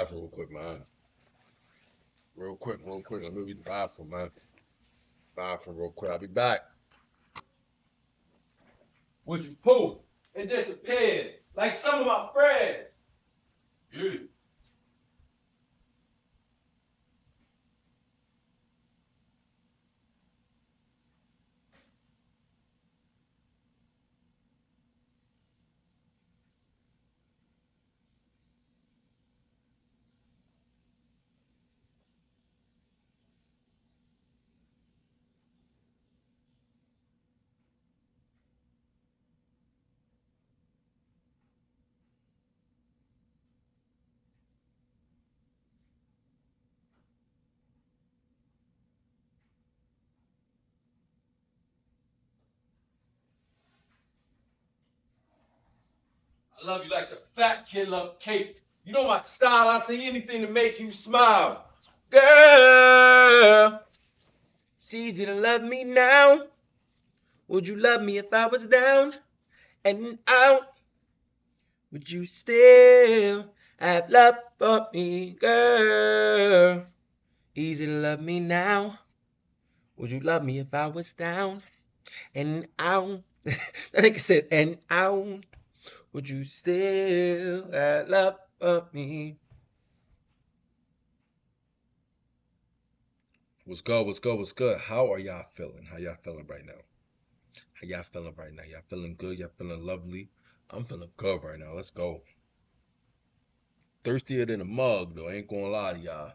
bathroom real quick, man. Real quick. Let me get the bathroom, man. Bathroom real quick. I'll be back. Would you poop? It disappeared. Like some of my friends. Yeah. I love you like the fat kid love cake. You know my style. I say anything to make you smile. Girl, it's easy to love me now. Would you love me if I was down and out? Would you still have love for me, girl? Easy to love me now. Would you love me if I was down and out? That nigga said, and out. Would you still have love for me? What's good? What's good? What's good? How are y'all feeling? How y'all feeling right now? How y'all feeling right now? Y'all feeling good? Y'all feeling lovely? I'm feeling good right now. Let's go. Thirstier than a mug, though. I ain't gonna lie to y'all.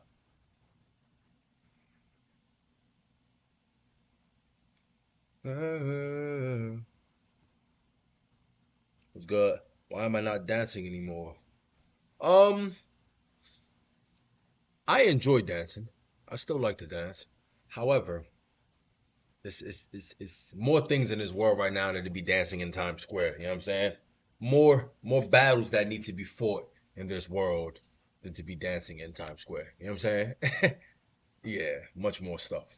What's good? Why am I not dancing anymore? Um, I enjoy dancing. I still like to dance. However, it's more things in this world right now than to be dancing in Times Square. You know what I'm saying? More battles that need to be fought in this world than to be dancing in Times Square. You know what I'm saying? Yeah, much more stuff.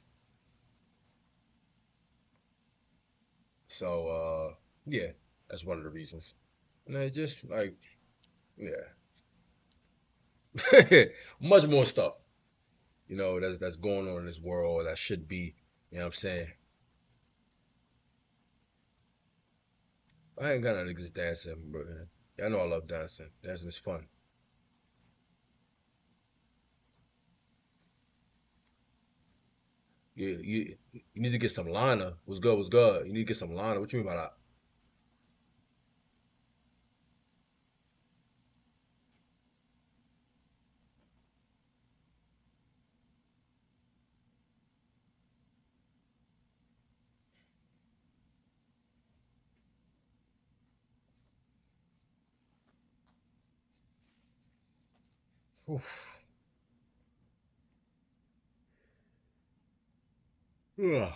So yeah, that's one of the reasons. And it just like yeah, much more stuff. That's going on in this world that should be. You know what I'm saying? I ain't got nothing against dancing, but yeah, I know I love dancing. Dancing is fun. You need to get some liner. What's good? What's good? You need to get some liner. What you mean by that? Oof. Ugh.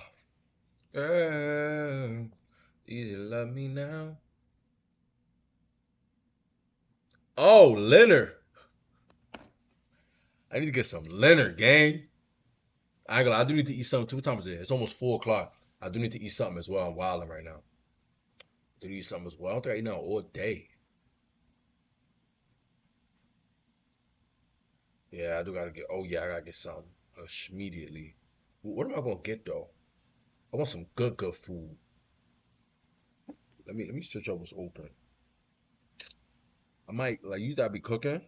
Easy to love me now. Oh, Leonard. I need to get some Leonard, gang. I ain't gonna lie, I do need to eat something. Two times a day. It's almost 4 o'clock. I do need to eat something as well. I'm wilding right now. I do need something as well. I don't think I eat now all day. Yeah, I do gotta get. Oh yeah, I gotta get something immediately. What am I gonna get though? I want some good food. Let me search up what's open. I might like you gotta be cooking,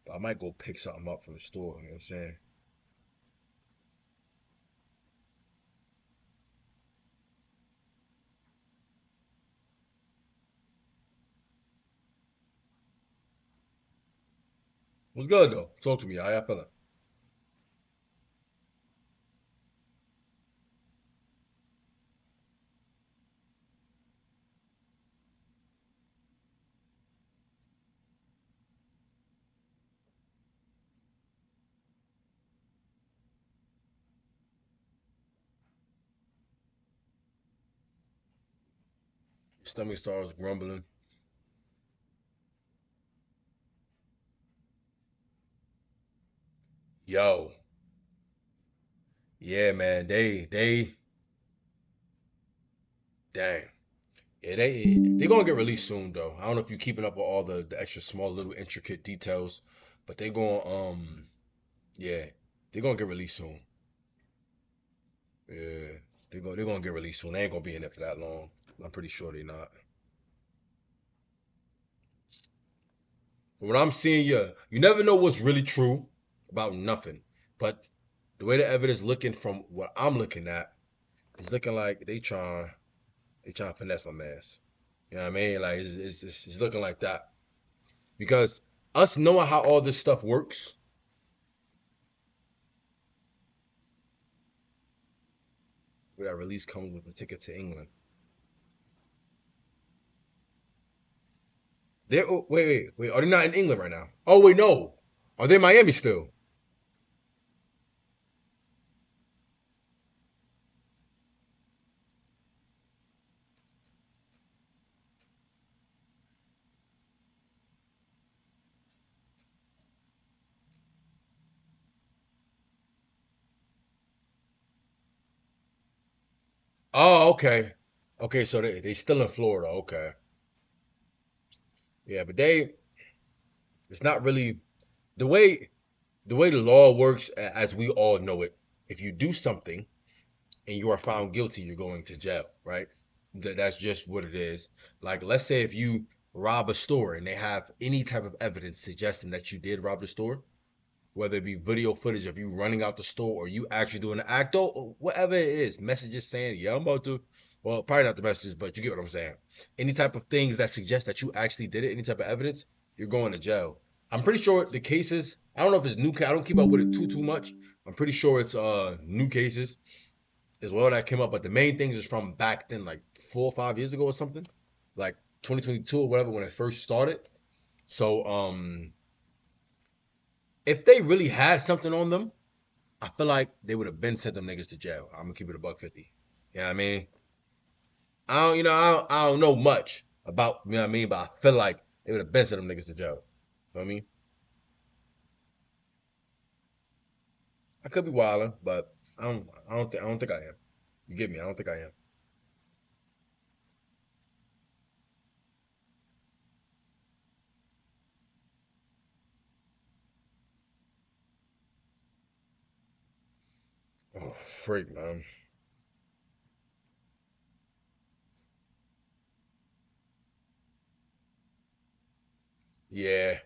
but I might go pick something up from the store. You know what I'm saying? What's good though? Talk to me. How y'all feeling? Your stomach starts grumbling. Yo, yeah, man. They dang. Yeah, they gonna get released soon though. I don't know if you're keeping up with all the extra small little intricate details, but they going yeah, they're gonna get released soon. Yeah, they're gonna get released soon. They ain't gonna be in there for that long. I'm pretty sure they're not. From what I'm seeing, yeah, you never know what's really true about nothing. But the way the evidence looking from what I'm looking at, it's looking like they trying to finesse my man's. You know what I mean? Like it's looking like that because us knowing how all this stuff works, where that release comes with the ticket to England. They're oh, wait. Are they not in England right now? Oh wait, no. Are they in Miami still? Oh, okay. Okay, so they still in Florida. Okay. Yeah, but they it's not really the way the law works as we all know it. If you do something and you are found guilty, you're going to jail, right? That's just what it is. Like, let's say if you rob a store and they have any type of evidence suggesting that you did rob the store, whether it be video footage of you running out the store or you actually doing an act or whatever it is, messages saying, yeah, I'm about to, well, probably not the messages, but you get what I'm saying. Any type of things that suggest that you actually did it, any type of evidence, you're going to jail. I'm pretty sure the cases, I don't know if it's new, I don't keep up with it too much. I'm pretty sure it's new cases as well that came up, but the main things is from back then, like 4 or 5 years ago or something, like 2022 or whatever when it first started. So if they really had something on them, I feel like they would have been sent them niggas to jail. I'm gonna keep it a buck 50. You know what I mean? I don't, I don't know much about, you know what I mean, but I feel like they would have been sent them niggas to jail. You know what I mean? I could be wilding, but I don't think I am. You get me? I don't think I am. Oh, freak, man. Yeah,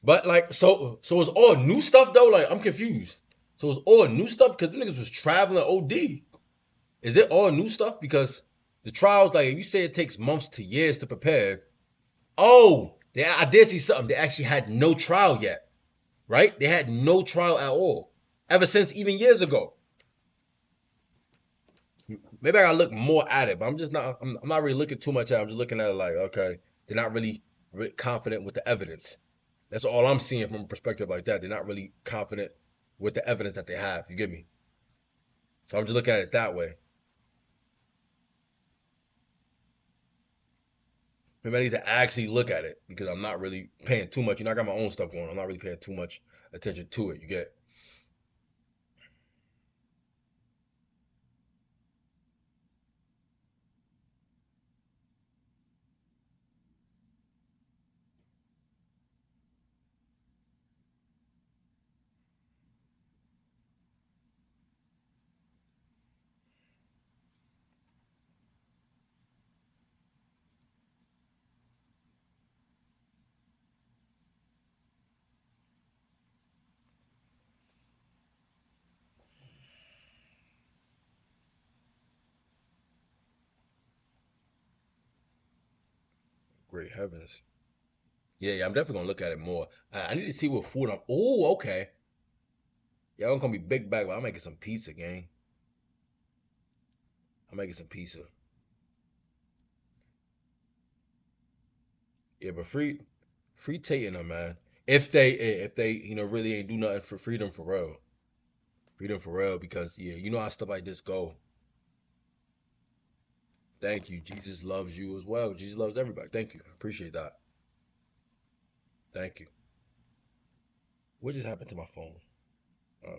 but like, so it's all new stuff though. Like, I'm confused. So it's all new stuff because the niggas was traveling OD. Is it all new stuff? Because the trials, like, if you say it takes months to years to prepare, oh, I did see something. They actually had no trial yet, right? They had no trial at all, ever since even years ago. Maybe I gotta look more at it, but I'm just not. I'm not really looking too much at it. I'm just looking at it like, okay, they're not really confident with the evidence. That's all I'm seeing from a perspective like that. They're not really confident with the evidence that they have. You get me? So I'm just looking at it that way. Maybe I need to actually look at it because I'm not really paying too much. You know, I got my own stuff going. I'm not really paying too much attention to it. You get great heavens. Yeah, I'm definitely gonna look at it more. I need to see what food I'm. Oh, okay. Yeah, I'm gonna be big back, but I'm making some pizza, gang. I'm making some pizza. Yeah, but free taking them, man. If they really ain't do nothing for freedom for real. Because yeah, you know how stuff like this go. Thank you. Jesus loves you as well. Jesus loves everybody. Thank you. I appreciate that. Thank you. What just happened to my phone? Oh,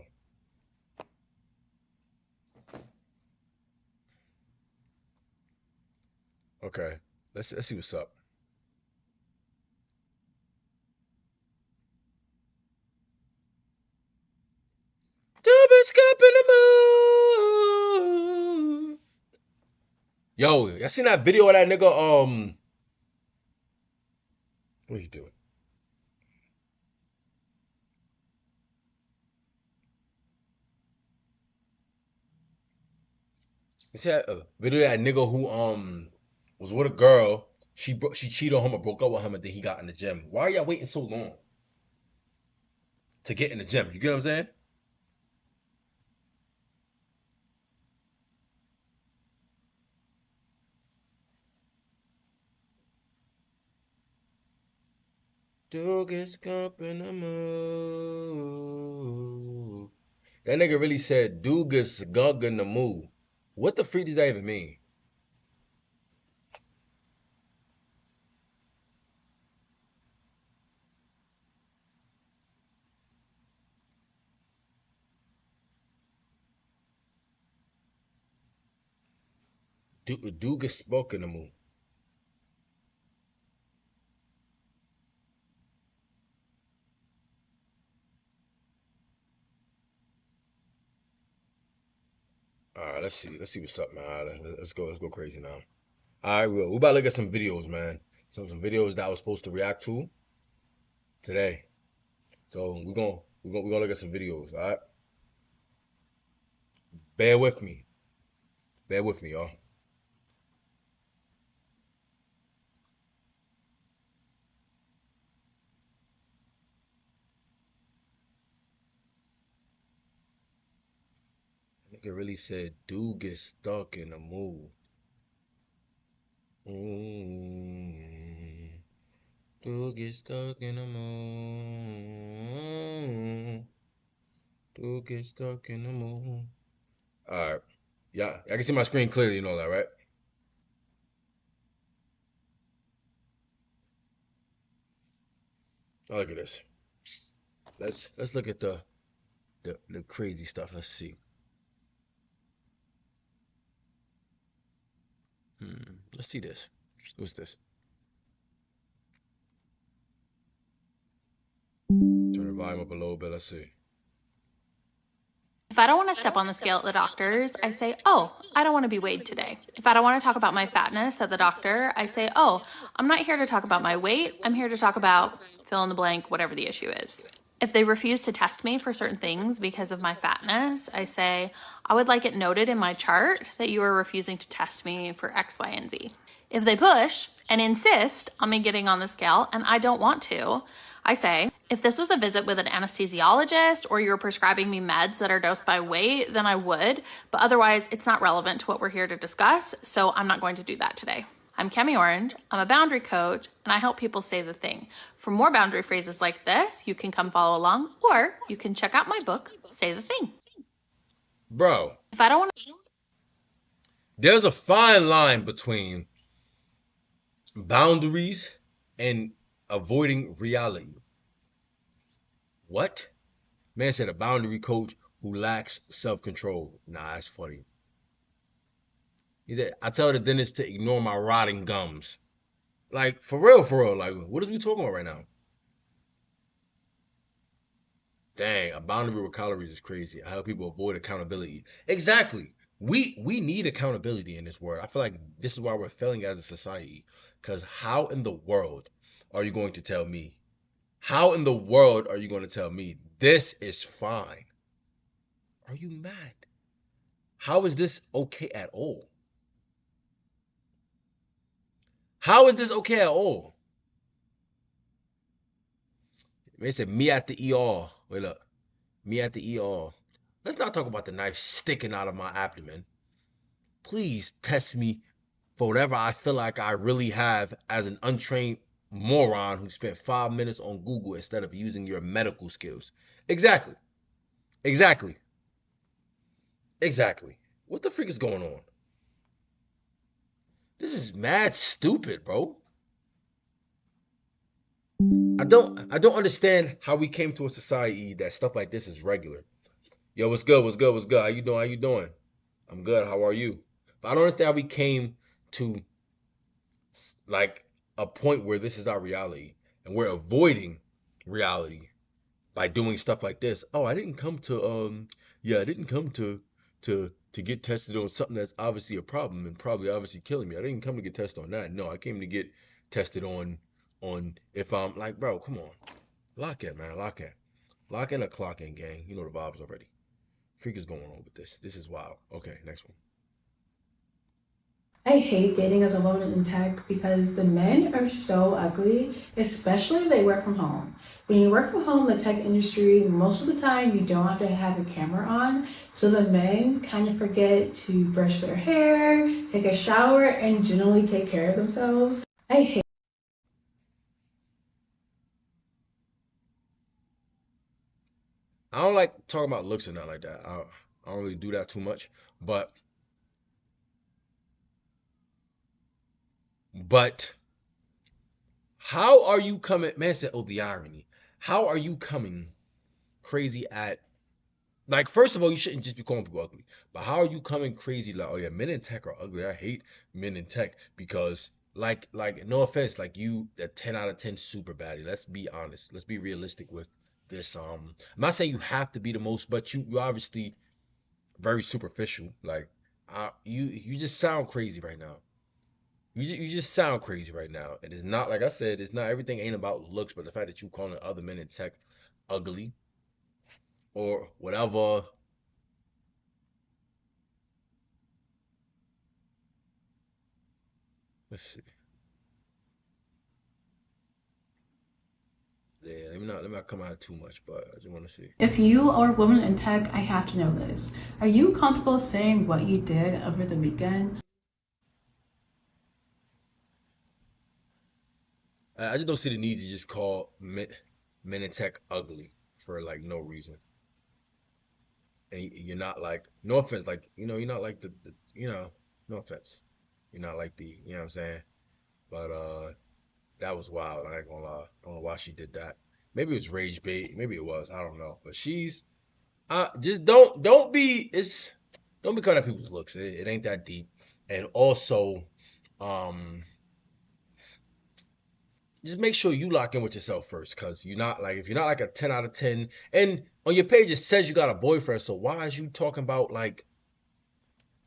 okay. Let's see what's up. get scoop in the mood. Yo, y'all seen that video of that nigga? What you doing? You see that video of that nigga who was with a girl. She cheated on him or broke up with him, and then he got in the gym. Why are y'all waiting so long to get in the gym? You get what I'm saying? Do get scoop in the mood. That nigga really said, "Do get skunk in the mood." What the freak does that even mean? Do get spoke in the mood. All right, let's see. Let's see what's up, man. All right, let's go. Let's go crazy now. All right, we about to look at some videos, man. Some videos that I was supposed to react to today. So we're gonna look at some videos. All right, bear with me. Bear with me, y'all. Nigga really said, "Do get stuck in the mood." Do get stuck in the mood. Do get stuck in the mood. All right, yeah, I can see my screen clearly. You know that, right? Oh, look at this. Let's look at the crazy stuff. Let's see. Let's see this. What's this? Turn the volume up a little bit. Let's see. If I don't want to step on the scale at the doctor's, I say, oh, I don't want to be weighed today. If I don't want to talk about my fatness at the doctor, I say, oh, I'm not here to talk about my weight. I'm here to talk about fill in the blank, whatever the issue is. If they refuse to test me for certain things because of my fatness, I say, I would like it noted in my chart that you are refusing to test me for X, Y, and Z. If they push and insist on me getting on the scale and I don't want to, I say, if this was a visit with an anesthesiologist or you're prescribing me meds that are dosed by weight, then I would, but otherwise it's not relevant to what we're here to discuss, so I'm not going to do that today. I'm Kemi Orange, I'm a boundary coach, and I help people say the thing. For more boundary phrases like this, you can come follow along, or you can check out my book, Say the Thing. Bro, If I don't want to... there's a fine line between boundaries and avoiding reality. What? Man said a boundary coach who lacks self-control. Nah, that's funny. He said, I tell the dentist to ignore my rotting gums. Like, for real, like, what is we talking about right now? Dang, a boundary with calories is crazy. I help people avoid accountability. Exactly. We need accountability in this world. I feel like this is why we're failing as a society. Because how in the world are you going to tell me? How in the world are you going to tell me this is fine? Are you mad? How is this okay at all? How is this okay at all? They said me at the ER. Wait up. Me at the ER. Let's not talk about the knife sticking out of my abdomen. Please test me for whatever I feel like I really have as an untrained moron who spent 5 minutes on Google instead of using your medical skills. Exactly. Exactly. Exactly. What the freak is going on? This is mad stupid, bro. I don't understand how we came to a society that stuff like this is regular. Yo, what's good? What's good? What's good? How you doing? How you doing? I'm good. How are you? But I don't understand how we came to like a point where this is our reality and we're avoiding reality by doing stuff like this. Oh, I didn't come to yeah, I didn't come to get tested on something that's obviously a problem and probably obviously killing me. I didn't come to get tested on that. No, I came to get tested on if I'm like, bro, come on. Lock in, man. Lock in. Lock in a clock in, gang. You know the vibes already. Freak is going on with this. This is wild. Okay, next one. I hate dating as a woman in tech because the men are so ugly, especially if they work from home. When you work from home in the tech industry, most of the time you don't have to have your camera on, so the men kind of forget to brush their hair, take a shower, and generally take care of themselves. I hate I don't like talking about looks and not like that. I don't really do that too much. But but how are you coming? Man said, "Oh, the irony." How are you coming crazy at like? First of all, you shouldn't just be calling people ugly. But how are you coming crazy like, "Oh yeah, men in tech are ugly. I hate men in tech because like no offense, like you a 10 out of 10 super baddie. Let's be honest. Let's be realistic with this. I'm not saying you have to be the most, but you obviously very superficial. Like you just sound crazy right now. You just sound crazy right now. And it's not like I said, it's not everything ain't about looks, but the fact that you calling other men in tech ugly or whatever. Let's see. Yeah, let me not come out too much, but I just want to see. If you are a woman in tech, I have to know this. Are you comfortable saying what you did over the weekend? I just don't see the need to just call men in tech ugly for like no reason. And you're not like no offense, like you're not like the no offense. You're not like the you know what I'm saying? But that was wild. I ain't gonna lie. I don't know why she did that. Maybe it was rage bait. Maybe it was. I don't know. But she's just don't be it's don't be caught at people's looks. It ain't that deep. And also, um, just make sure you lock in with yourself first, cause you're not like if you're not like a 10 out of 10, and on your page it says you got a boyfriend. So why is you talking about like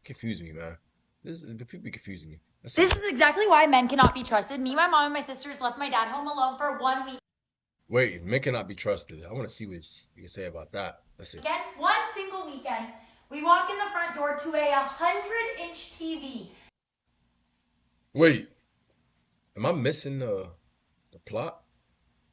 confuse me, man? The people be confusing me. This is exactly why men cannot be trusted. Me, my mom, and my sisters left my dad home alone for 1 week. Wait, men cannot be trusted. I want to see what you can say about that. Let's see. Again, one single weekend, we walk in the front door to a 100-inch TV. Wait, am I missing the plot?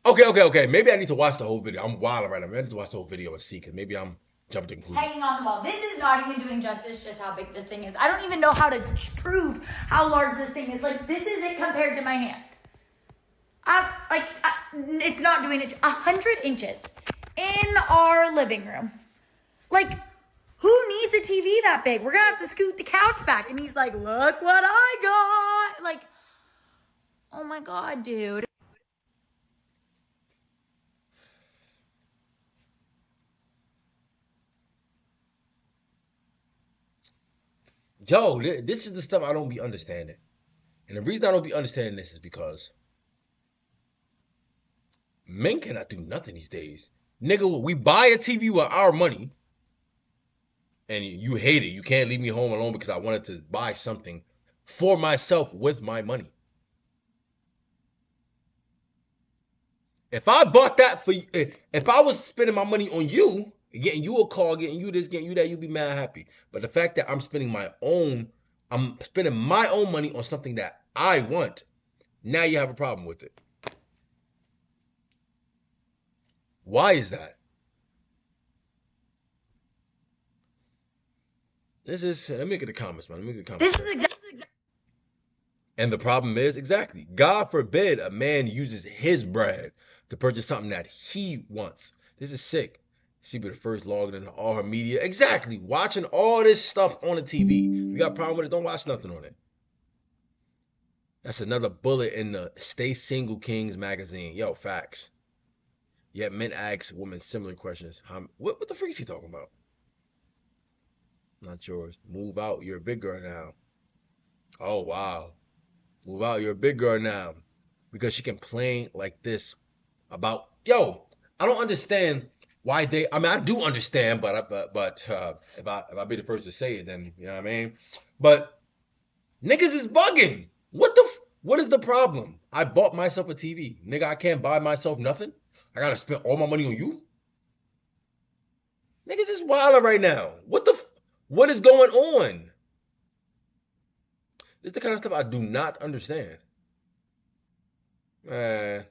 Okay. Maybe I need to watch the whole video. I'm wild right now. Maybe I need to watch the whole video and see, because maybe I'm jumping to conclusions. Hanging on the wall. This is not even doing justice just how big this thing is. I don't even know how to prove how large this thing is. Like, this isn't compared to my hand. It's not doing it. 100 inches in our living room. Like, who needs a TV that big? We're gonna have to scoot the couch back. And he's like, look what I got. Like, oh my God, dude. Yo, this is the stuff I don't be understanding. And the reason I don't be understanding this is because men cannot do nothing these days. Nigga, we buy a TV with our money and you hate it. You can't leave me home alone because I wanted to buy something for myself with my money. If I bought that for you, if I was spending my money on you, getting you a car, getting you this, getting you that, you'd be mad happy. But the fact that I'm spending my own money on something that I want, now you have a problem with it. Why is that? Let me get the comments, man. Let me get the comments. This is exactly. And the problem is, exactly, God forbid a man uses his bread to purchase something that he wants. This is sick. She be the first logging into all her media. Exactly. Watching all this stuff on the TV. If you got a problem with it, don't watch nothing on it. That's another bullet in the Stay Single Kings magazine. Yo, facts. Yet men ask women similar questions. What the freak is he talking about? Not yours. Move out. You're a big girl now. Oh, wow. Move out. You're a big girl now. Because she complained like this about, yo, I don't understand why they. I mean, I do understand, but if I be the first to say it, then you know what I mean. But niggas is bugging. What is the problem? I bought myself a TV, nigga. I can't buy myself nothing. I gotta spend all my money on you. Niggas is wilding right now. What is going on? This is the kind of stuff I do not understand. Man,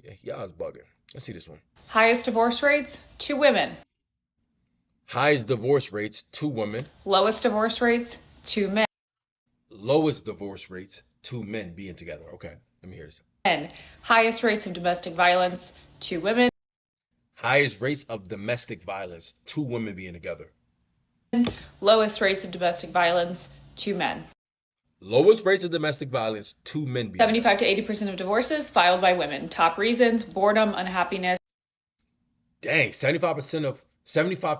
yeah, y'all's bugging. Let's see this one. Highest divorce rates, 2 women. Highest divorce rates, 2 women. Lowest divorce rates, 2 men. Lowest divorce rates, 2 men being together. Okay, let me hear this. Highest rates of domestic violence, 2 women. Highest rates of domestic violence, 2 women being together. Lowest rates of domestic violence, 2 men. Lowest rates of domestic violence, 2 men being 75 to 80% of divorces filed by women. Top reasons: boredom, unhappiness. Dang, 75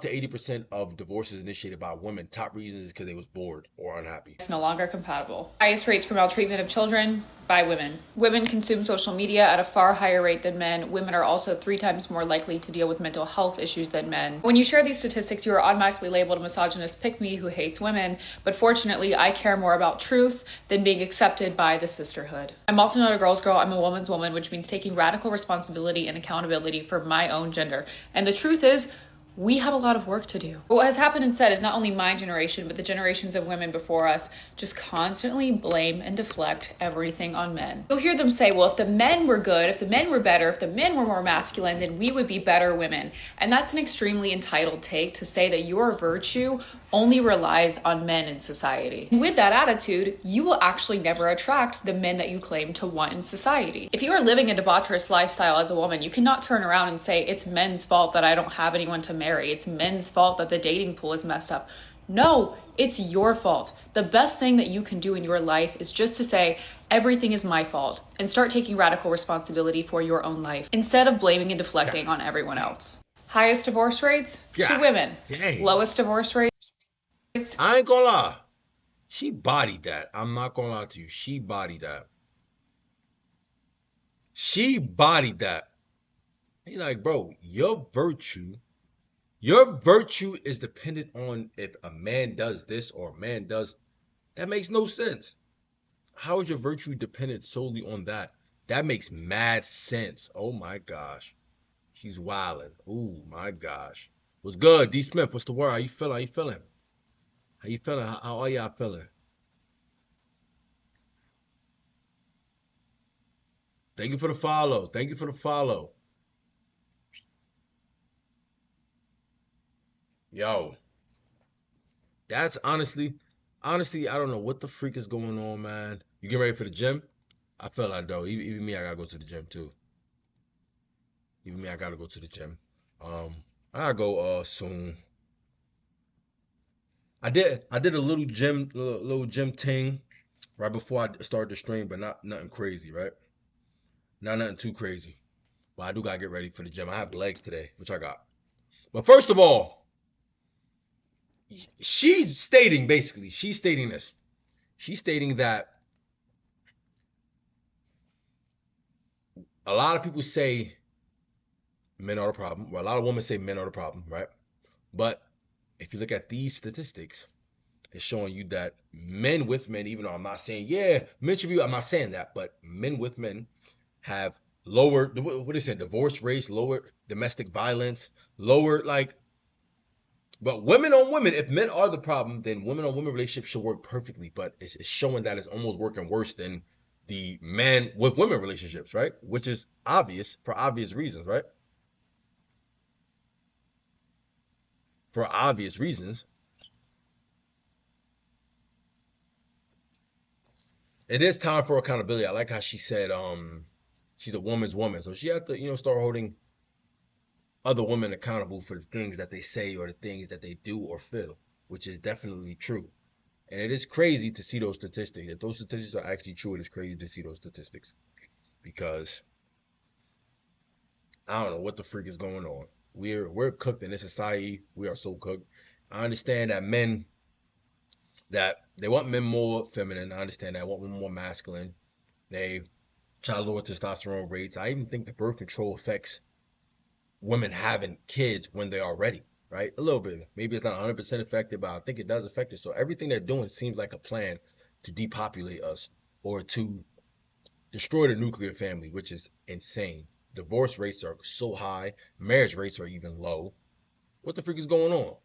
to 80% of divorces initiated by women. Top reasons is because they was bored or unhappy. No longer compatible. Highest rates for maltreatment of children by women. Women consume social media at a far higher rate than men. Women are also 3 times more likely to deal with mental health issues than men. When you share these statistics, you are automatically labeled a misogynist pick-me who hates women, but fortunately, I care more about truth than being accepted by the sisterhood. I'm also not a girl's girl, I'm a woman's woman, which means taking radical responsibility and accountability for my own gender. And the truth is, we have a lot of work to do. What has happened instead is not only my generation, but the generations of women before us just constantly blame and deflect everything on men. You'll hear them say, well, if the men were good, if the men were better, if the men were more masculine, then we would be better women. And that's an extremely entitled take to say that your virtue only relies on men in society. And with that attitude, you will actually never attract the men that you claim to want in society. If you are living a debaucherous lifestyle as a woman, you cannot turn around and say, it's men's fault that I don't have anyone to marry. It's men's fault that the dating pool is messed up. No, it's your fault. The best thing that you can do in your life is just to say, everything is my fault, and start taking radical responsibility for your own life instead of blaming and deflecting on everyone else. Highest divorce rates, 2 women. Dang. Lowest divorce rates. I ain't gonna lie. She bodied that. I'm not gonna lie to you. She bodied that. She bodied that. He's like, bro, your virtue is dependent on if a man does this or a man does. That makes no sense. How is your virtue dependent solely on that? That makes mad sense. Oh my gosh. She's wildin'. Oh my gosh. What's good? D Smith, what's the word? How you feeling? How you feeling? How you feeling? How are y'all feeling? Thank you for the follow. Thank you for the follow. Yo, that's honestly, I don't know what the freak is going on, man. You get ready for the gym? I feel like though, even me, I gotta go to the gym too. Even me, I gotta go to the gym. I gotta go soon. I did a little gym thing right before I started the stream, but not nothing crazy, right? Not nothing too crazy. But I do gotta get ready for the gym. I have legs today, which I got. But first of all, she's stating this. She's stating that a lot of people say men are the problem. Well, a lot of women say men are the problem, right? But if you look at these statistics, it's showing you that men with men, even though I'm not saying, yeah, men should be, I'm not saying that, but men with men have lower, what is it, divorce rates, lower domestic violence, lower, like, but women on women, if men are the problem, then women on women relationships should work perfectly. But it's showing that it's almost working worse than the man with women relationships, right? Which is obvious for obvious reasons, right? For obvious reasons. It is time for accountability. I like how she said she's a woman's woman. So she had to, start holding other women accountable for the things that they say or the things that they do or feel, which is definitely true. And it is crazy to see those statistics. If those statistics are actually true, it is crazy to see those statistics. Because I don't know what the freak is going on. We're cooked in this society. We are so cooked. I understand that they want men more feminine. I understand that. I want women more masculine. They try to lower testosterone rates. I even think the birth control affects women having kids when they are ready, right? A little bit. Maybe it's not 100% effective, but I think it does affect it. So everything they're doing seems like a plan to depopulate us or to destroy the nuclear family, which is insane. Divorce rates are so high, marriage rates are even low. What the freak is going on?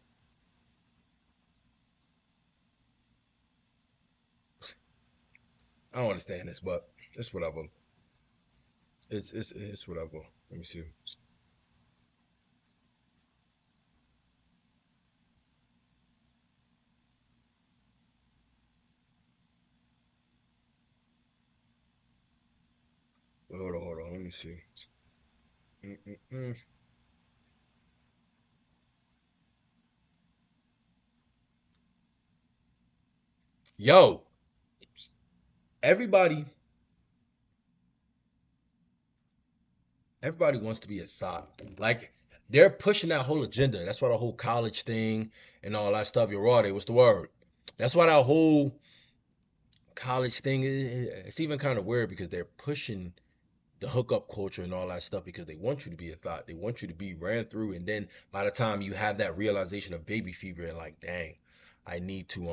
I don't understand this, but it's whatever. It's whatever. Let me see. Hold on. Let me see. Mm-mm-mm. Yo, everybody, everybody wants to be a thought. Like they're pushing that whole agenda. That's why the whole college thing and all that stuff. You're right. What's the word? That's why that whole college thing. It's even kind of weird because they're pushing the hookup culture and all that stuff because they want you to be a thought. They want you to be ran through, and then by the time you have that realization of baby fever and like, dang, I need to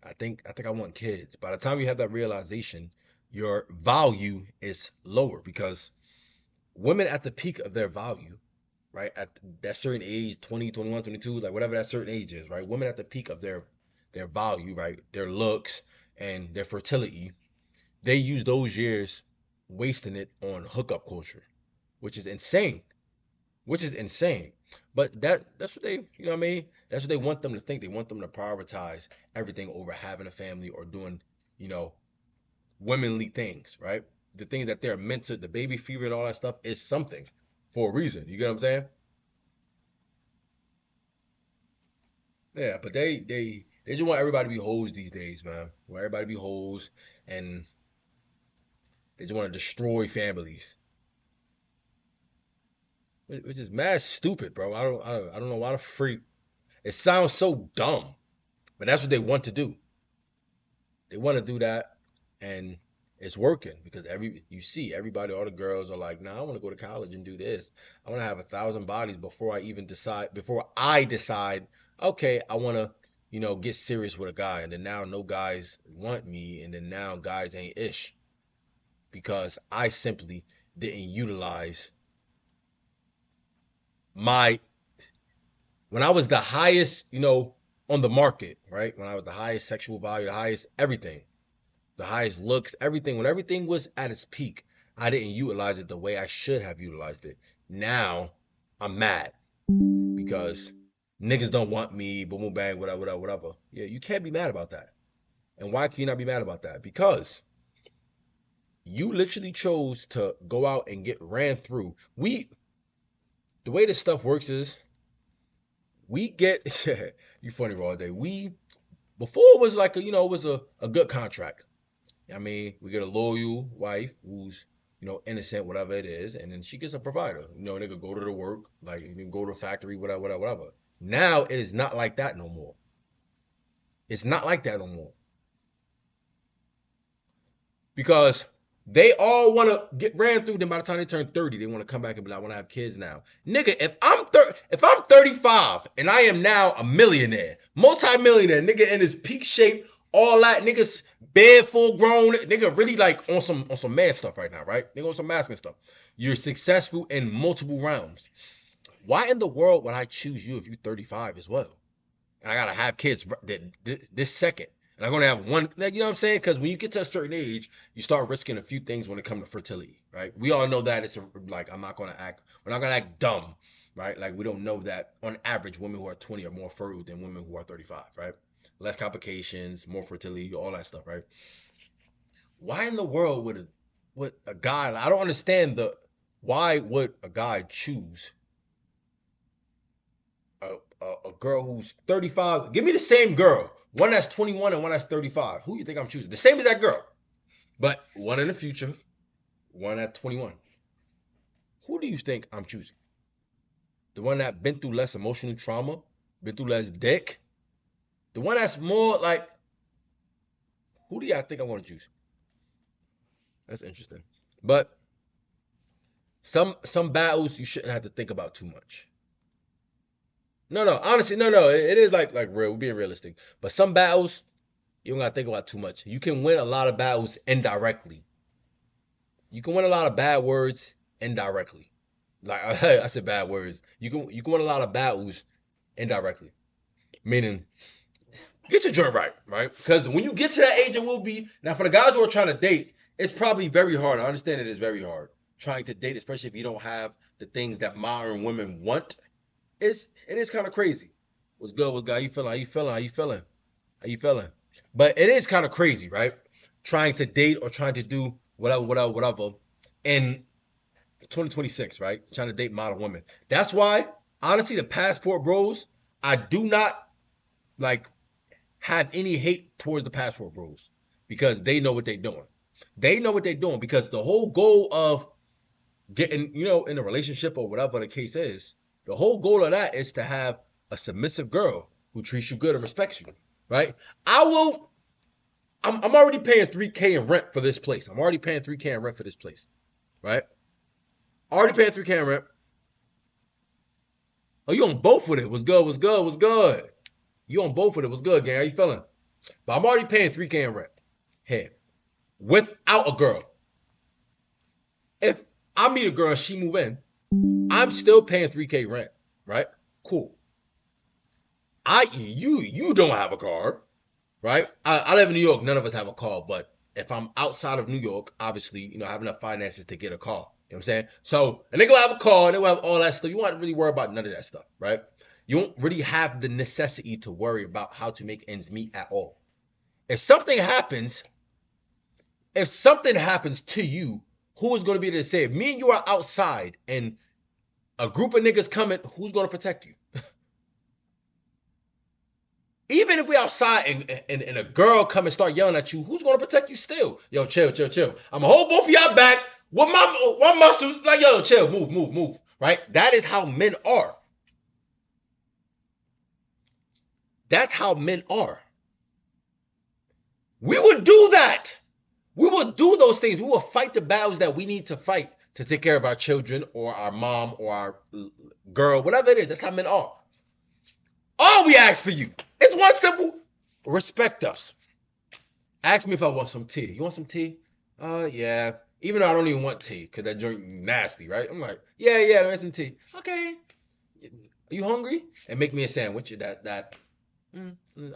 I want kids. By the time you have that realization, your value is lower because women at the peak of their value, right? At that certain age, 20, 21, 22, like whatever that certain age is, right? Women at the peak of their value, right? Their looks and their fertility, they use those years wasting it on hookup culture, which is insane. Which is insane. But that's what they, you know what I mean? That's what they want them to think. They want them to prioritize everything over having a family or doing, you know, womanly things, right? The things that they're meant to, the baby fever and all that stuff is something for a reason. You get what I'm saying? Yeah, but they just want everybody to be hoes these days, man. Want everybody to be hoes, and they just want to destroy families, which is mad stupid, bro. I don't know why the freak. It sounds so dumb, but that's what they want to do. They want to do that, and it's working because you see everybody, all the girls are like, "Nah, I want to go to college and do this. I want to have 1,000 bodies before I even decide. Before I decide, okay, I want to, get serious with a guy." And then now no guys want me, and then now guys ain't ish because I simply didn't utilize my when I was the highest, on the market, right? When I was the highest sexual value, the highest everything, the highest looks, everything, when everything was at its peak, I didn't utilize it the way I should have utilized it. Now I'm mad because niggas don't want me, boom, boom, bang, whatever, whatever, whatever. Yeah, you can't be mad about that. And why can you not be mad about that? Because you literally chose to go out and get ran through. The way this stuff works is we get, you funny all day. Before it was like it was a good contract. I mean, we get a loyal wife who's, innocent, whatever it is, and then she gets a provider. They could go to the work, like you can go to the factory, whatever, whatever, whatever. Now it is not like that no more. It's not like that no more. Because they all want to get ran through. Then by the time they turn 30, they want to come back and be like, I want to have kids now. Nigga, if I'm 35 and I am now a millionaire, multi-millionaire, nigga in his peak shape, all that, niggas bed full grown, nigga really like on some man stuff right now, right? Nigga on some masculine stuff. You're successful in multiple realms. Why in the world would I choose you if you're 35 as well? And I gotta have kids this second. And I'm gonna have one, like, you know what I'm saying? Because when you get to a certain age, you start risking a few things when it comes to fertility, right? We all know that like we're not gonna act dumb, right? Like we don't know that on average, women who are 20 are more fertile than women who are 35, right? Less complications, more fertility, all that stuff, right? Why in the world would a guy? I don't understand why would a guy choose a girl who's 35. Give me the same girl. One that's 21 and one that's 35. Who you think I'm choosing? The same as that girl. But one in the future, one at 21. Who do you think I'm choosing? The one that been through less emotional trauma, been through less dick? The one that's more like, who do y'all think I want to choose? That's interesting. But Some battles you shouldn't have to think about too much. No, honestly, no. It is like real. We're being realistic. But some battles you don't gotta think about too much. You can win a lot of battles indirectly. You can win a lot of bad words indirectly. Like I said, bad words. You can win a lot of battles indirectly. Meaning, get your joint right? Because when you get to that age, it will be now for the guys who are trying to date. It's probably very hard. I understand it is very hard trying to date, especially if you don't have the things that modern women want. It is kind of crazy. What's good? What's good? How you feeling? How you feeling? How you feeling? How you feeling? But it is kind of crazy, right? Trying to date or trying to do whatever in 2026, right? Trying to date modern women. That's why, honestly, the passport bros, I do not like have any hate towards the passport bros because they know what they're doing. They know what they're doing because the whole goal of getting, in a relationship or whatever the case is, the whole goal of that is to have a submissive girl who treats you good and respects you, right? I'm already paying $3K in rent for this place. I'm already paying $3K in rent for this place, right? Already paying $3K in rent. Oh, you on both with it? What's good? What's good? What's good? You on both with it? What's good, gang? How you feeling? But I'm already paying $3K in rent here without a girl. If I meet a girl and she move in, I'm still paying $3K rent, right? Cool. You don't have a car, right? I live in New York. None of us have a car, but if I'm outside of New York, obviously, I have enough finances to get a car. You know what I'm saying? So, and they go have a car, they will have all that stuff. You won't really worry about none of that stuff, right? You won't really have the necessity to worry about how to make ends meet at all. If something happens to you, who is going to be there to say, if me and you are outside and a group of niggas coming, who's going to protect you? Even if we outside and a girl come and start yelling at you, who's going to protect you still? Yo, chill. I'm going to hold both of y'all back with my muscles. Like, yo, chill, move. Right? That is how men are. That's how men are. We would do that. We will do those things. We will fight the battles that we need to fight to take care of our children or our mom or our girl, whatever it is. That's how men are. All we ask for you is one simple: respect us. Ask me if I want some tea. You want some tea? Yeah. Even though I don't even want tea because that drink nasty, right? I'm like, yeah, there's some tea. Okay. Are you hungry? And make me a sandwich. I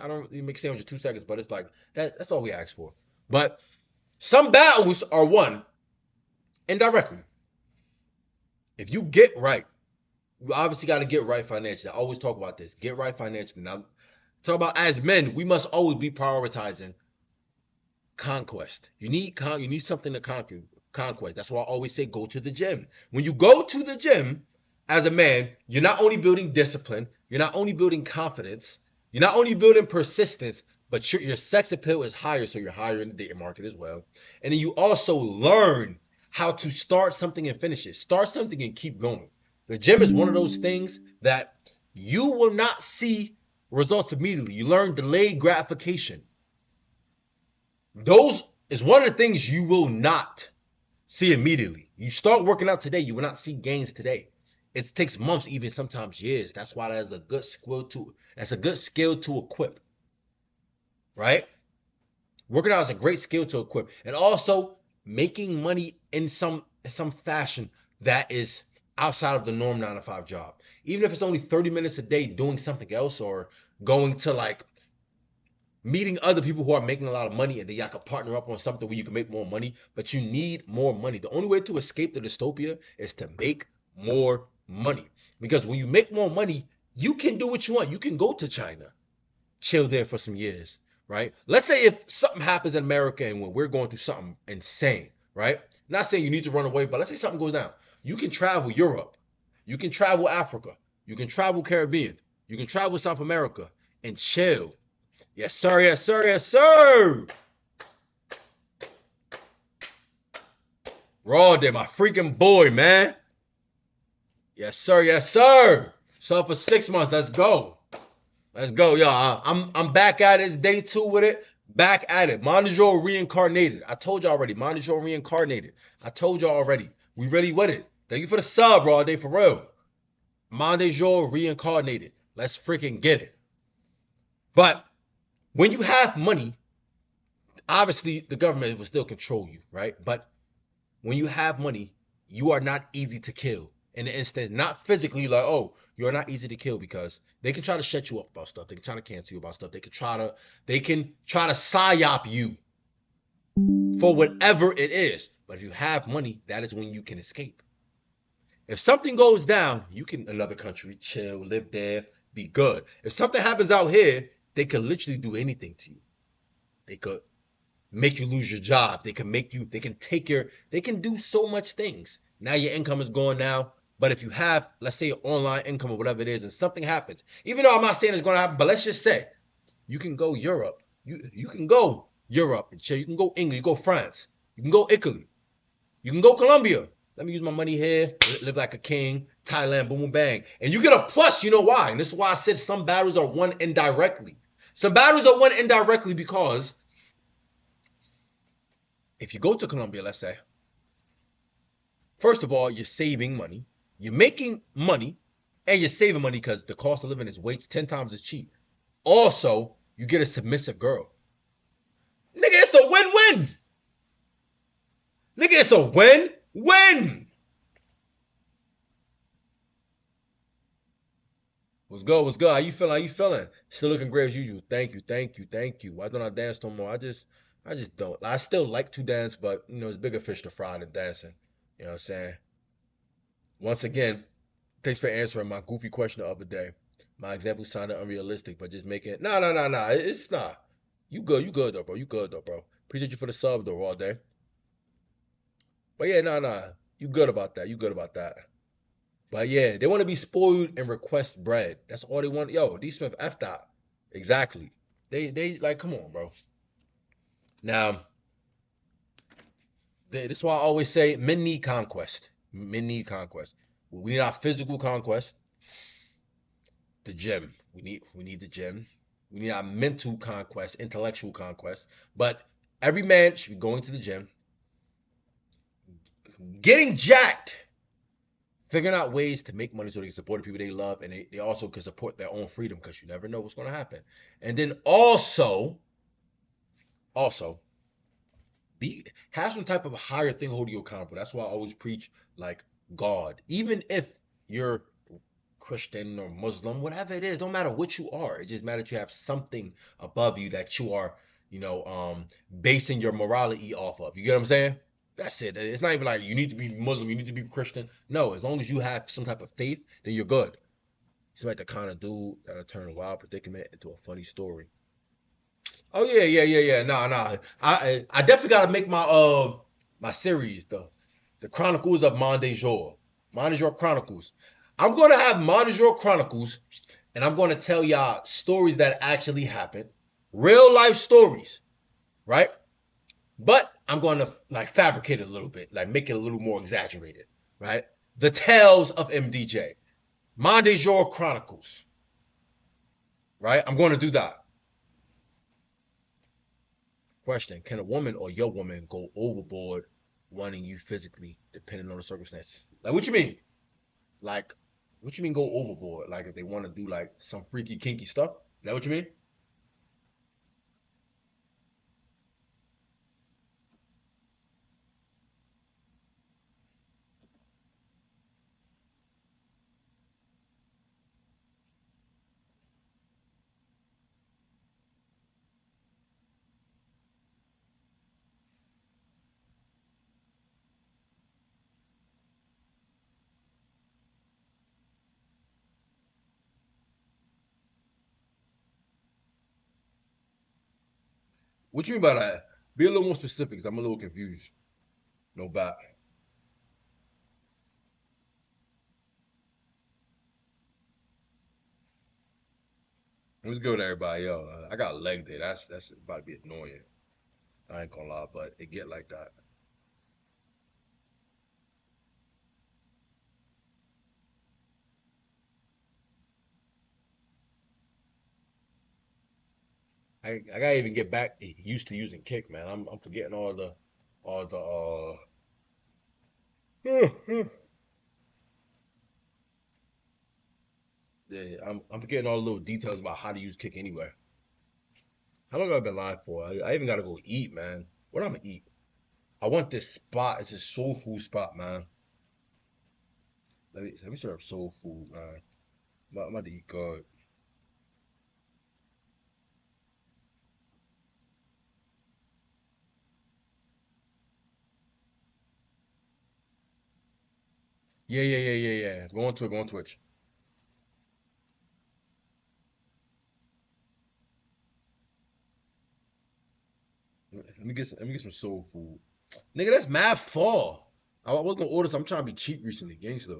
don't even make a sandwich in 2 seconds, but it's like that's all we ask for. But some battles are won indirectly. If you get right, you obviously got to get right financially. I always talk about this. Get right financially. Now, talk about as men, we must always be prioritizing conquest. You need something to conquest. That's why I always say go to the gym. When you go to the gym as a man, you're not only building discipline, you're not only building confidence, you're not only building persistence, but your sex appeal is higher, so you're higher in the dating market as well. And then you also learn how to start something and finish it. Start something and keep going. The gym is one of those things that you will not see results immediately. You learn delayed gratification. Those is one of the things you will not see immediately. You start working out today, you will not see gains today. It takes months, even sometimes years. That's why that's a good skill to equip. Right? Working out is a great skill to equip. And also making money in some fashion that is outside of the norm 9-to-5 job. Even if it's only 30 minutes a day doing something else or going to like meeting other people who are making a lot of money and then y'all can partner up on something where you can make more money, but you need more money. The only way to escape the dystopia is to make more money. Because when you make more money, you can do what you want. You can go to China, chill there for some years, right? Let's say if something happens in America and when we're going through something insane, right? Not saying you need to run away, but let's say something goes down. You can travel Europe. You can travel Africa. You can travel Caribbean. You can travel South America and chill. Yes, sir. Yes, sir. Yes, sir. Raw there, my freaking boy, man. Yes, sir. Yes, sir. So for 6 months, let's go. Let's go, y'all. I'm back at it. It's day 2 with it. Back at it. MonDejour Reincarnated. I told y'all already. MonDejour Reincarnated. I told y'all already. We ready with it. Thank you for the sub, Raw Day, for real. MonDejour Reincarnated. Let's freaking get it. But when you have money, obviously the government will still control you, right? But when you have money, you are not easy to kill. In the instance, not physically, like, oh, you're not easy to kill because they can try to shut you up about stuff. They can try to cancel you about stuff. They can try to psyop you for whatever it is. But if you have money, that is when you can escape. If something goes down, you can another country, chill, live there, be good. If something happens out here, they could literally do anything to you. They could make you lose your job. They can they can do so much things. Now your income is gone now. But if you have, let's say, online income or whatever it is, and something happens, even though I'm not saying it's going to happen, but let's just say you can go Europe. You can go Europe and chill. You can go England. You go France. You can go Italy. You can go Colombia. Let me use my money here, live like a king, Thailand, boom, boom, bang. And you get a plus, you know why? And this is why I said some battles are won indirectly. Some battles are won indirectly because if you go to Colombia, let's say, first of all, you're saving money, you're making money, and you're saving money because the cost of living is 10 times as cheap. Also, you get a submissive girl. Nigga, it's a win-win. Nigga, it's a win-win. What's good? What's good? How you feeling? How you feeling? Still looking great as usual. Thank you, thank you, thank you. Why don't I dance no more? I just don't. I still like to dance, but you know, it's bigger fish to fry than dancing. You know what I'm saying? Once again, thanks for answering my goofy question the other day. My example sounded unrealistic, but just making it. Nah. It's not. You good though, bro. You good though, bro. Appreciate you for the sub though, all day. But yeah, nah. You good about that. You good about that. But yeah, they want to be spoiled and request bread. That's all they want. Yo, D Smith F dot. Exactly. They like, come on, bro. Now, this is why I always say men need conquest. Men need conquest. We need our physical conquest. The gym. We need the gym. We need our mental conquest, intellectual conquest. But every man should be going to the gym, getting jacked, figuring out ways to make money so they can support the people they love, and they also can support their own freedom because you never know what's going to happen. And then also have some type of higher thing holding you accountable. That's why I always preach like God. Even if you're Christian or Muslim, whatever it is, don't matter what you are. It just matters you have something above you that you are, basing your morality off of. You get what I'm saying? That's it. It's not even like you need to be Muslim, you need to be Christian. No, as long as you have some type of faith, then you're good. He's like the kind of dude that'll turn a wild predicament into a funny story. Oh yeah. Nah. I definitely gotta make my series, the Chronicles of MonDejour. MonDejour Chronicles. I'm gonna have MonDejour Chronicles, and I'm gonna tell y'all stories that actually happened. Real life stories, right? But I'm gonna like fabricate it a little bit, like make it a little more exaggerated, right? The Tales of MDJ. MonDejour Chronicles. Right? I'm gonna do that. Question: can a woman or your woman go overboard wanting you physically, depending on the circumstances? Like, what you mean? Like, what you mean go overboard? Like, if they want to do like some freaky, kinky stuff? Is that what you mean? What you mean by that? Be a little more specific, because I'm a little confused. No bad. What's good, everybody? Yo, I got a leg day. That's about to be annoying. I ain't gonna lie, but it get like that. I gotta even get back used to using kick, man. I'm forgetting all the Yeah, I'm forgetting all the little details about how to use Kick anyway. How long have I been live for? I even gotta go eat, man. What I'm gonna eat? I want this spot. It's a soul food spot, man. Let me serve soul food, man. I'm about to eat good. Yeah, yeah, yeah, yeah, yeah. Go on Twitch. Go on Twitch. Let me get some soul food. Nigga, that's mad fall. I was gonna order some. I'm trying to be cheap recently, gangster.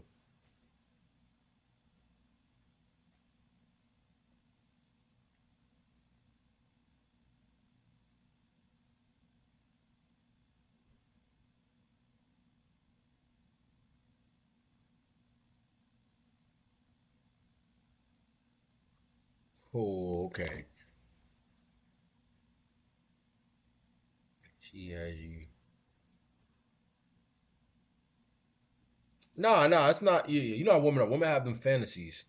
Oh, okay. She has you. Nah, nah, it's not. You know how women have them fantasies.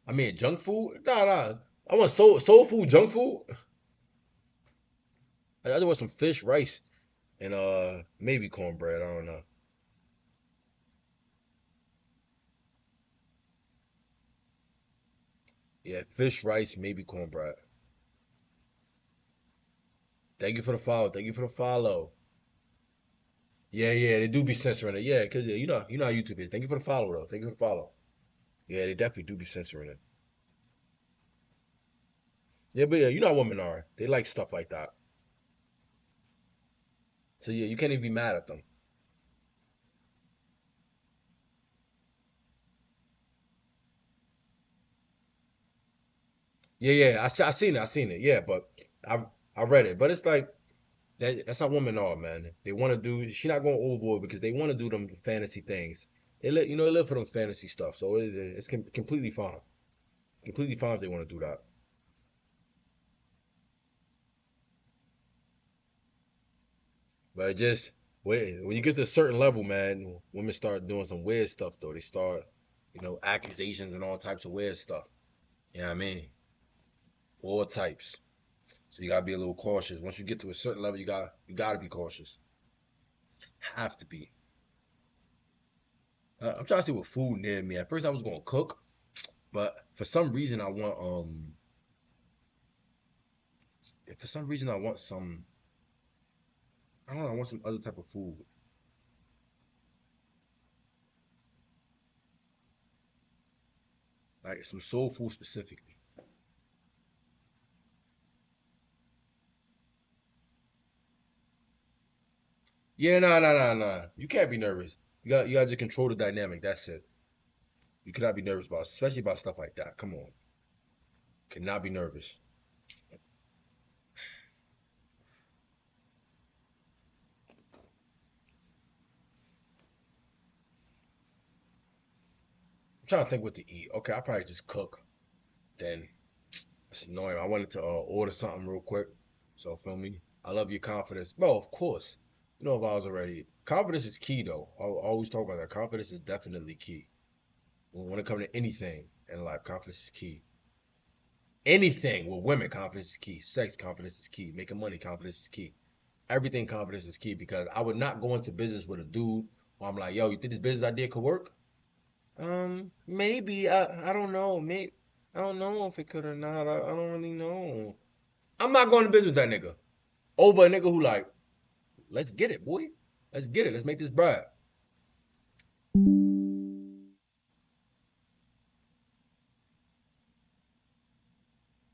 I mean, junk food. Nah, nah. I want soul food, junk food. I just want some fish, rice, and maybe cornbread. I don't know. Yeah, fish, rice, maybe cornbread. Thank you for the follow. Thank you for the follow. Yeah, yeah, they do be censoring it. Yeah, cause you know how YouTube is. Thank you for the follow though. Thank you for the follow. Yeah, they definitely do be censoring it. Yeah, but yeah, you know how women are. They like stuff like that. So yeah, you can't even be mad at them. Yeah, yeah, I seen it. I seen it. Yeah, but I read it. But it's like that's how women are, man. They want to do. She not going overboard because they want to do them fantasy things. They live for them fantasy stuff. So it's completely fine. Completely fine if they want to do that. But it just when you get to a certain level, man, women start doing some weird stuff though. They start, accusations and all types of weird stuff. You know what I mean? All types. So you gotta be a little cautious. Once you get to a certain level, you gotta be cautious. Have to be. I'm trying to see what food near me. At first, I was gonna cook, but for some reason, I want some. I don't know. I want some other type of food, like some soul food specifically. Yeah, nah, nah, nah, nah. You can't be nervous. You got to just control the dynamic. That's it. You cannot be nervous about, especially about stuff like that. Come on, cannot be nervous. I'm trying to think what to eat. Okay, I'll probably just cook. Then it's annoying. I wanted to order something real quick. So feel me. I love your confidence, bro. Of course. You know if I was already. Confidence is key though. I always talk about that. Confidence is definitely key. When it comes to anything in life, confidence is key. Anything with women, confidence is key. Sex, confidence is key. Making money, confidence is key. Everything, confidence is key because I would not go into business with a dude where I'm like, yo, you think this business idea could work? Maybe. I don't know. Maybe I don't know if it could or not. I don't really know. I'm not going to business with that nigga over a nigga who like, let's get it, boy. Let's get it. Let's make this bread.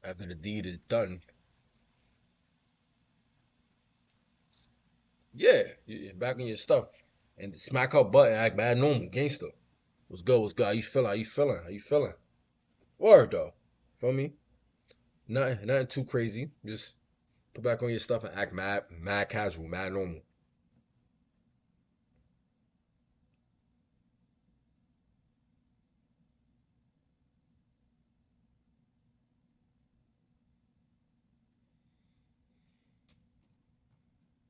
After the deed is done, yeah, you're back in your stuff and smack her butt and act bad normal gangster. What's good? What's good? How you feeling? How you feeling? How you feeling? Word though. Feel me? Nothing too crazy. Just put back on your stuff and act mad casual, mad normal.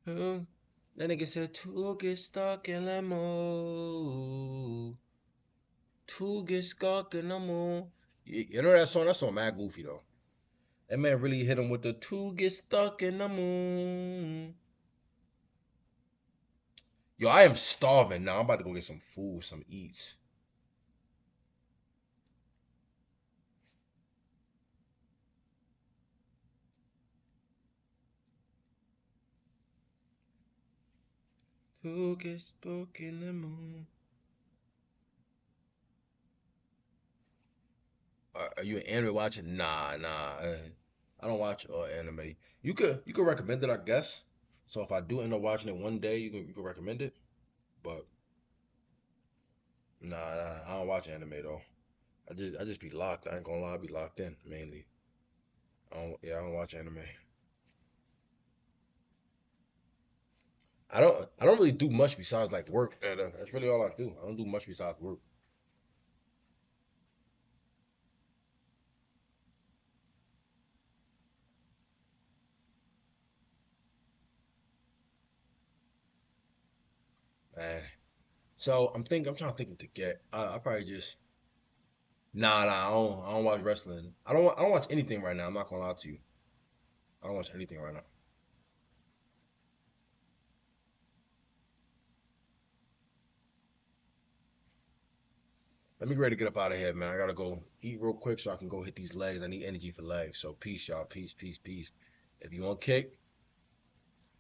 That nigga said to get stuck in limo. To get stuck in the moon. You know that song? That song mad goofy though. That man really hit him with the two get stuck in the moon. Yo, I am starving now. I'm about to go get some food, some eats. Two get stuck in the moon. Are you an anime watcher? Nah. I don't watch anime. You could recommend it, I guess. So if I do end up watching it one day, you can recommend it. But nah, I don't watch anime though. I just be locked. I ain't gonna lie, I be locked in mainly. I don't watch anime. I don't really do much besides like work. That's really all I do. I don't do much besides work. Man. So I'm trying to think what to get. I probably just I don't watch wrestling. I don't watch anything right now. I'm not gonna lie to you. I don't watch anything right now. Let me ready to get up out of here, man. I gotta go eat real quick so I can go hit these legs. I need energy for legs. So peace, y'all. Peace. If you on kick,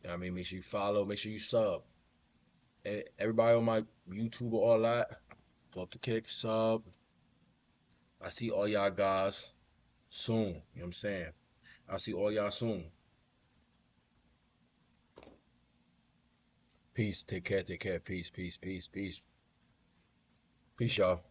you know what I mean, make sure you follow, make sure you sub. Everybody on my YouTube or all that, go up to kick, sub. I see all y'all guys soon. You know what I'm saying? I'll see all y'all soon. Peace. Take care. Peace. Peace, y'all.